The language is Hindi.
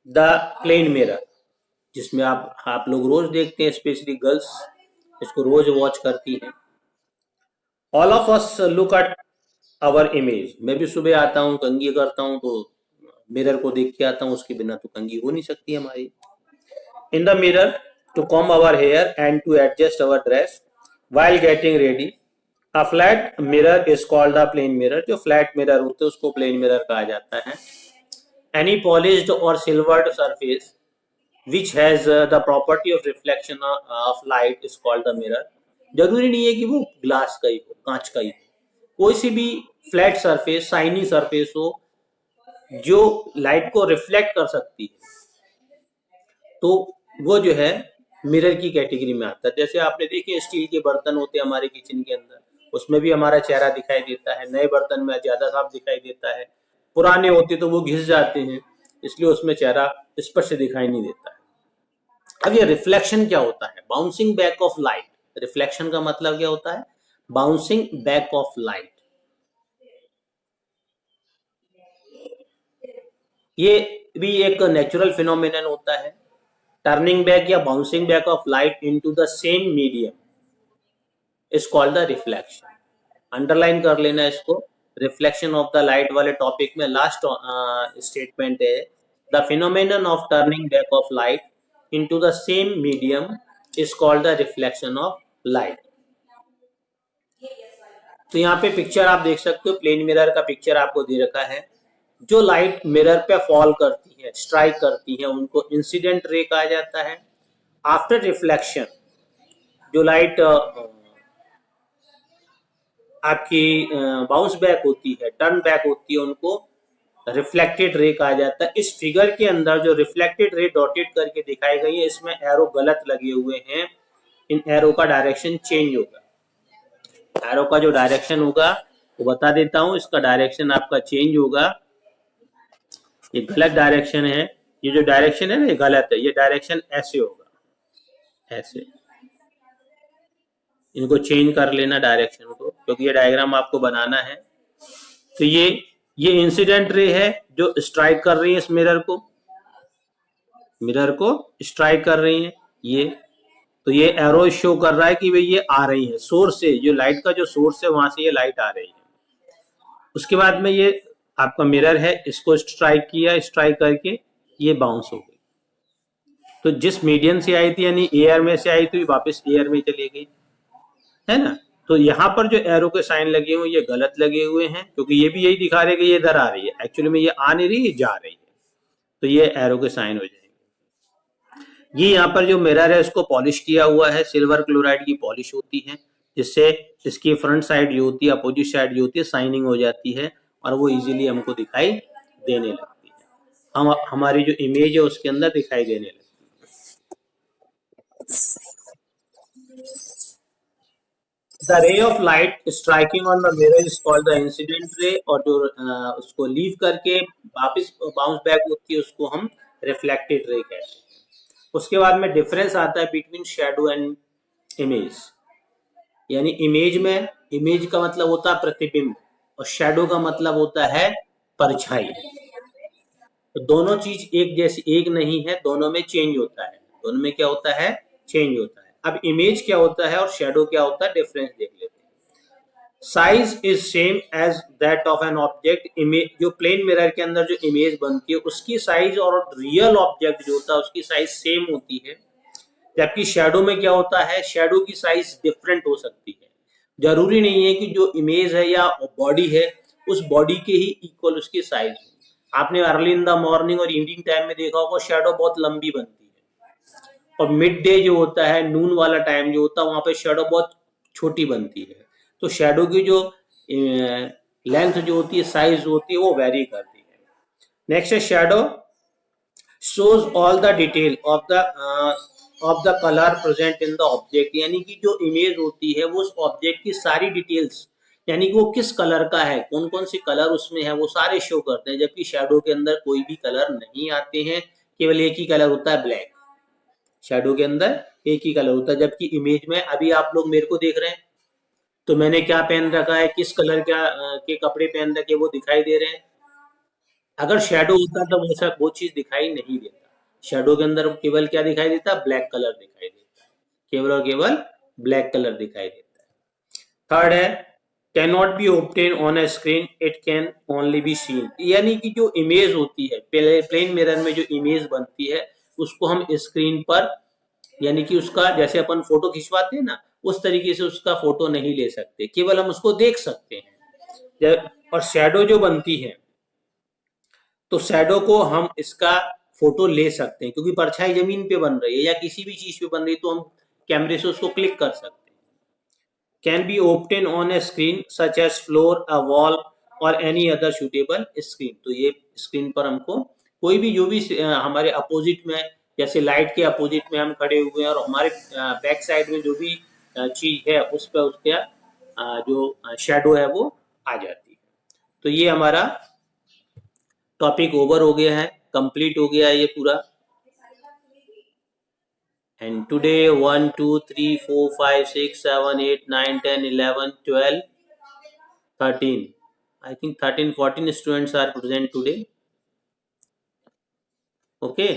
द प्लेन मिरर, जिसमें आप लोग रोज देखते हैं, स्पेशली गर्ल्स इसको रोज वॉच करती हैं। All of us look at our image. मैं भी सुबह आता हूँ, कंघी करता हूँ, तो मिरर को देख के आता हूँ, उसके बिना तो कंघी हो नहीं सकती हमारी। In the mirror to comb our hair and to adjust our dress while getting ready. A flat mirror is called a plane mirror. जो फ्लैट मिरर होते हैं उसको प्लेन मिरर कहा जाता है। Any polished or silvered surface which has the property of reflection of light is called the mirror. जरूरी नहीं है कि वो ग्लास का ही हो, कांच का ही हो, कोई सी भी फ्लैट सरफेस, शाइनी सरफेस हो जो लाइट को रिफ्लेक्ट कर सकती है, तो वो जो है मिरर की कैटेगरी में आता है। जैसे आपने देखे स्टील के बर्तन होते हैं हमारे किचन के अंदर, उसमें भी हमारा चेहरा दिखाई देता है। नए बर्तन में ज्यादा साफ दिखाई देता है, पुराने होते तो वो घिस जाते हैं, इसलिए उसमें चेहरा स्पष्ट दिखाई नहीं देता है। अब ये रिफ्लेक्शन क्या होता है? Bouncing back of light. Reflection का मतलब क्या होता है? Bouncing back of light. ये भी एक नेचुरल फिनोमिनन होता है। टर्निंग बैक या bouncing back of light into the same medium is called the reflection. Underline कर लेना इसको। रिफ्लेक्शन ऑफ द लाइट वाले टॉपिक में लास्ट स्टेटमेंट है, the phenomenon of turning back of light into the same medium is called the reflection of light. तो यहाँ पे पिक्चर आप देख सकते हो, प्लेन मिरर का पिक्चर आपको दे रखा है। जो लाइट मिरर पे फॉल करती है, स्ट्राइक करती है, उनको इंसिडेंट रे कहा जाता है। आफ्टर रिफ्लेक्शन जो लाइट आपकी बाउंस बैक होती है, टर्न बैक होती है, उनको रिफ्लेक्टेड रे कहा जाता है। इस फिगर के अंदर जो रिफ्लेक्टेड रे डॉटेड करके दिखाई गई है, इसमें एरो गलत लगे हुए हैं। इन एरो का डायरेक्शन चेंज होगा। एरो का जो डायरेक्शन होगा वो बता देता हूं, इसका डायरेक्शन आपका चेंज होगा। ये गलत डायरेक्शन है, ये जो डायरेक्शन है ना ये गलत है, ये डायरेक्शन ऐसे होगा, ऐसे। इनको चेंज कर लेना डायरेक्शन को, क्योंकि ये डायग्राम आपको बनाना है। तो ये इंसिडेंट रे है जो स्ट्राइक कर रही है इस मिरर को स्ट्राइक कर रही है ये। तो ये एरो शो कर रहा है कि भाई ये आ रही है सोर्स से, जो लाइट का जो सोर्स है वहां से ये लाइट आ रही है। उसके बाद में ये आपका मिरर है, इसको स्ट्राइक किया, स्ट्राइक करके ये बाउंस हो गई। तो जिस मीडियम से आई थी, यानी एयर में से आई थी, वापस एयर में चली गई, है ना। तो यहाँ पर जो एरो के साइन लगे हुए ये गलत लगे हुए हैं, क्योंकि ये भी यही दिखा रहे कि ये इधर आ रही है, एक्चुअली में ये आ नहीं रही, ये जा रही है। तो ये एरो के साइन हो जाएंगे। ये यहाँ पर जो मिरर है इसको पॉलिश किया हुआ है, सिल्वर क्लोराइड की पॉलिश होती है, जिससे इसकी फ्रंट साइड जो होती है, अपोजिट साइड जो होती है, शाइनिंग हो जाती है और वो इजीली हमको दिखाई देने लगती है। हम हमारी जो इमेज है उसके अंदर दिखाई देने लगती है। The ray of light striking on the mirror is called the incident ray, और जो उसको लीव करके वापस बाउंस बैक होती है उसको हम रिफ्लेक्टेड रे कहते हैं। उसके बाद में डिफरेंस आता है बिटवीन शैडो एंड इमेज। यानी इमेज का मतलब होता है प्रतिबिंब और शैडो का मतलब होता है परछाई। तो दोनों चीज एक जैसी एक नहीं है, दोनों में चेंज होता है। दोनों में क्या होता है? चेंज होता है। अब इमेज क्या होता है और शैडो क्या होता है, डिफरेंस देख लेते हैं। Size is same as that of an object. Image जो प्लेन मिरर के अंदर जो इमेज बनती है उसकी साइज और रियल ऑब्जेक्ट जो होता है उसकी साइज सेम होती है। जबकि शैडो में क्या होता है, शैडो की साइज डिफरेंट हो सकती है। जरूरी नहीं है कि जो इमेज है या बॉडी है उस बॉडी के ही इक्वल उसकी साइज हो। आपने अर्ली इन द मॉर्निंग और इवनिंग टाइम में देखा होगा शैडो बहुत लंबी बनती है, और मिड डे जो होता है, नून वाला टाइम जो होता है, वहां पे शैडो बहुत छोटी बनती है। तो शैडो की जो लेंथ जो होती है, साइज होती है, वो वेरी करती है। नेक्स्ट है shadow shows all the detail of the color present in the object। यानी कि जो इमेज होती है वो उस ऑब्जेक्ट की सारी डिटेल्स, यानी कि वो किस कलर का है, कौन कौन सी कलर उसमें है, वो सारे शो करते हैं। जबकि शैडो के अंदर कोई भी कलर नहीं आते हैं, केवल एक ही कलर होता है, ब्लैक। शैडो के अंदर एक ही कलर होता है। जबकि इमेज में अभी आप लोग मेरे को देख रहे हैं, तो मैंने क्या पहन रखा है, किस कलर का के कपड़े पहन रखे वो दिखाई दे रहे हैं। अगर शेडो होता तो वो चीज दिखाई नहीं देता। शेडो के अंदर केवल क्या दिखाई देता, ब्लैक कलर दिखाई देता है, केवल और केवल ब्लैक कलर दिखाई देता है। थर्ड है can not be obtain on a screen, it can only be seen. यानी कि जो इमेज होती है प्लेन मिरर में जो इमेज बनती है उसको हम स्क्रीन पर, यानी कि उसका जैसे अपन फोटो खिंचवाते हैं ना, उस तरीके से उसका फोटो नहीं ले सकते, केवल हम उसको देख सकते हैं। और शैडो जो बनती है, तो शैडो को हम इसका फोटो ले सकते हैं, क्योंकि परछाई जमीन पे बन रही है या किसी भी चीज पे बन रही है, तो हम कैमरे से उसको क्लिक कर सकते हैं। Can be obtain on a screen such as floor, a wall or any other suitable screen. तो ये स्क्रीन पर हमको कोई भी जो भी हमारे अपोजिट में, जैसे लाइट के अपोजिट में हम खड़े हुए हैं और हमारे बैक साइड में जो भी चीज है उस पर उसका जो शेडो है वो आ जाती है। तो ये हमारा टॉपिक ओवर हो गया है, कंप्लीट हो गया है ये पूरा। And today 1 2 3 4 5 6 7 8 9 10 11 12 13, I think 13 14 students are present today. Okay.